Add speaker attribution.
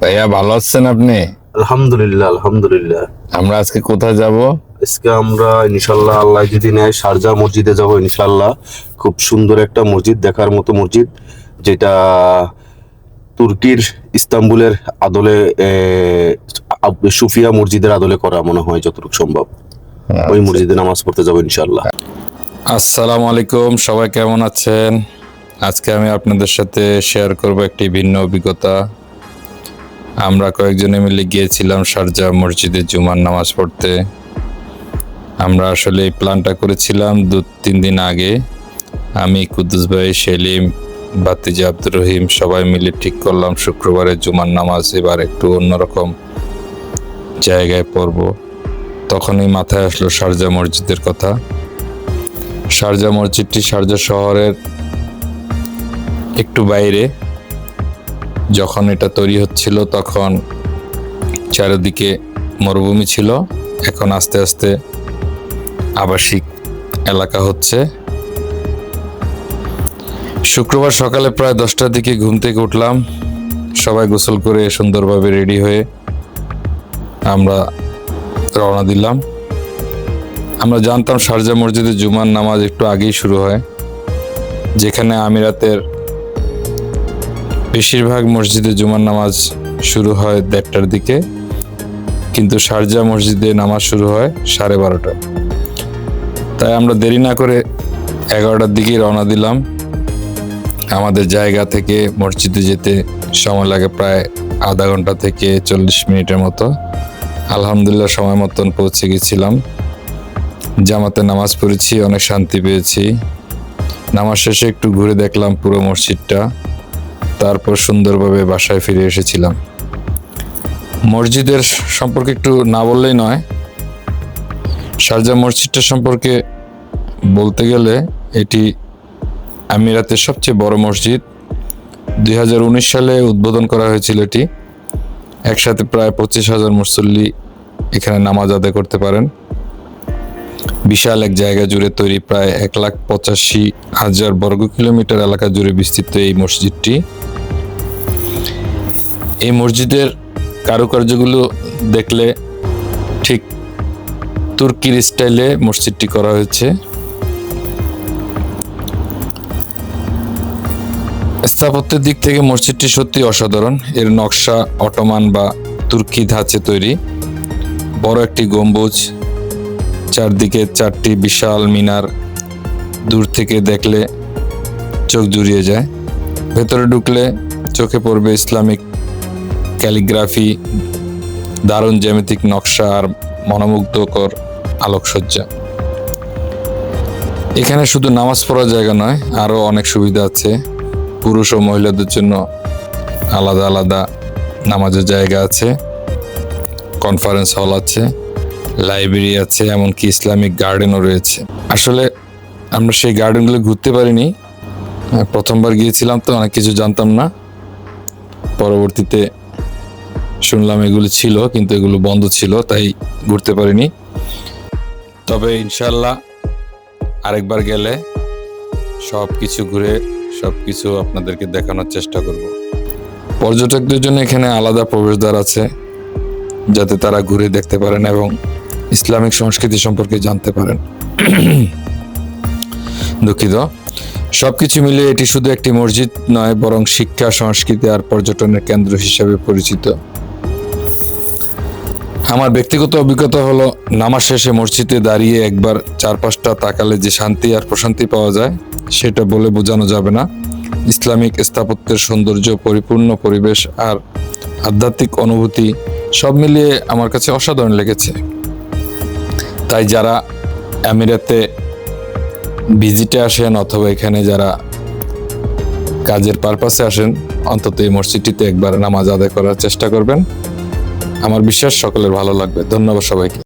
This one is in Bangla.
Speaker 1: ভাইয়া ভালো আছেন আপনি?
Speaker 2: আলহামদুলিল্লাহ আলহামদুলিল্লাহ।
Speaker 1: আমরা আজকে কোথায় যাব?
Speaker 2: আজকে আমরা ইনশাল্লাহ আল্লাহ যদি নেয় শারজাহ মসজিদে যাব ইনশাল্লাহ। খুব সুন্দর একটা মসজিদ, দেখার মতো মসজিদ, যেটা তুর্কির ইস্তাম্বুলের আদলে সুফিয়া মসজিদের আদলে করা মনে হয় যতটুকু সম্ভব। ওই মসজিদে নামাজ পড়তে যাবো ইনশাল্লাহ।
Speaker 1: আসসালামু আলাইকুম, সবাই কেমন আছেন? আজকে আমি আপনাদের সাথে শেয়ার করব একটি ভিন্ন অভিজ্ঞতা। আমরা কয়েকজনে মিলে গিয়েছিলাম শারজাহ মসজিদে জুমার নামাজ পড়তে। আমরা আসলে এই প্ল্যানটা করেছিলাম 2-3 দিন আগে। আমি, কুদ্দুস ভাই, সেলিম, বাতিজা, আব্দুর রহিম সবাই মিলে ঠিক করলাম শুক্রবারে জুমার নামাজ এবার একটু অন্যরকম জায়গায় পড়ব। তখনই মাথায় আসলো শারজাহ মসজিদের কথা। শারজাহ মসজিদটি শারজাহ শহরের একটু বাইরে। যখন এটা তৈরি হচ্ছিল তখন চারিদিকে মরুভূমি ছিল, এখন আস্তে আস্তে আবাসিক এলাকা হচ্ছে। শুক্রবার সকালে প্রায় 10টার দিকে ঘুম থেকে উঠলাম, সবাই গোসল করে সুন্দরভাবে রেডি হয়ে আমরা রওনা দিলাম। আমরা জানতাম শারজাহ মসজিদে জুমার নামাজ একটু আগেই শুরু হয়, যেখানে আমিরাতের বেশিরভাগ মসজিদে জুমার নামাজ শুরু হয় 1:30টার দিকে, কিন্তু শারজাহ মসজিদে নামাজ শুরু হয় 12:30টায়। তাই আমরা দেরি না করে 11টার দিকেই রওনা দিলাম। আমাদের জায়গা থেকে মসজিদে যেতে সময় লাগে প্রায় আধা ঘন্টা থেকে 40 মিনিটের মতো। আলহামদুলিল্লাহ সময় মতন পৌঁছে গেছিলাম। জামাতে নামাজ পড়েছি, অনেক শান্তি পেয়েছি। নামাজ শেষে একটু ঘুরে দেখলাম পুরো মসজিদটা, তারপর সুন্দরভাবে বাসায় ফিরে এসেছিলাম। মসজিদের সম্পর্কে একটু না বললেই নয়। শারজাহ মসজিদটা সম্পর্কে বলতে গেলে এটি আমিরাতের সবচেয়ে বড় মসজিদ। 2019 সালে উদ্বোধন করা হয়েছিল এটি। একসাথে প্রায় 25,000 মুসল্লি এখানে নামাজ আদায় করতে পারেন। বিশাল এক জায়গা জুড়ে তৈরি, প্রায় 1,85,000 বর্গ কিলোমিটার এলাকা জুড়ে বিস্তৃত এই মসজিদটি। এই মসজিদের কারুকার্যগুলো দেখলে ঠিক তুর্কির স্টাইলে মসজিদটি করা হয়েছে। স্থাপত্যের দিক থেকে মসজিদটি সত্যি অসাধারণ। এর নকশা অটোমান বা তুর্কি ধাঁচে তৈরি। বড় একটি গম্বুজ, চারদিকে 4টি বিশাল মিনার, দূর থেকে দেখলে চোখ জুড়িয়ে যায়। ভেতরে ঢুকলে চোখে পড়বে ইসলামিক ক্যালিগ্রাফি, দারুণ জ্যামিতিক নকশা আর মনোমুগ্ধকর আলোকসজ্জা। এখানে শুধু নামাজ পড়ার জায়গা নয়, আরও অনেক সুবিধা আছে। পুরুষ ও মহিলাদের জন্য আলাদা আলাদা নামাজের জায়গা আছে, কনফারেন্স হল আছে, লাইব্রেরি আছে, এমনকি ইসলামিক গার্ডেনও রয়েছে। আসলে আমরা সেই গার্ডেনগুলো ঘুরতে পারিনি, প্রথমবার গিয়েছিলাম তো অনেক কিছু জানতাম না। পরবর্তীতে শুনলাম এগুলো ছিল, কিন্তু এগুলো বন্ধ ছিল, তাই ঘুরতে পারিনি। তবে ইনশাল্লাহ আরেকবার গেলে সব কিছু ঘুরে সব কিছু আপনাদেরকে দেখানোর চেষ্টা করব। পর্যটকদের জন্য এখানে আলাদা প্রবেশদ্বার আছে, যাতে তারা ঘুরে দেখতে পারেন এবং ইসলামিক সংস্কৃতি সম্পর্কে জানতে পারেন। দুঃখিত। সবকিছু মিলিয়ে এটি শুধু একটি মসজিদ নয়, বরং শিক্ষা, সংস্কৃতি আর পর্যটনের কেন্দ্র হিসেবে পরিচিত। আমার ব্যক্তিগত অভিজ্ঞতা হলো, নামাজ শেষে মসজিদে দাঁড়িয়ে একবার চারপাশটা তাকালে যে শান্তি আর প্রশান্তি পাওয়া যায়, সেটা বলে বোঝানো যাবে না। ইসলামিক স্থাপত্যের সৌন্দর্য, পরিপূর্ণ পরিবেশ আর আধ্যাত্মিক অনুভূতি সব মিলিয়ে আমার কাছে অসাধারণ লেগেছে। তাই যারা আমিরাতে ভিজিটে আসেন অথবা এখানে যারা কাজের পারপাসে আসেন, অন্তত এই মসজিদটিতে একবার নামাজ আদায় করার চেষ্টা করবেন। আমার বিশ্বাস সকলের ভালো লাগবে। ধন্যবাদ সবাইকে।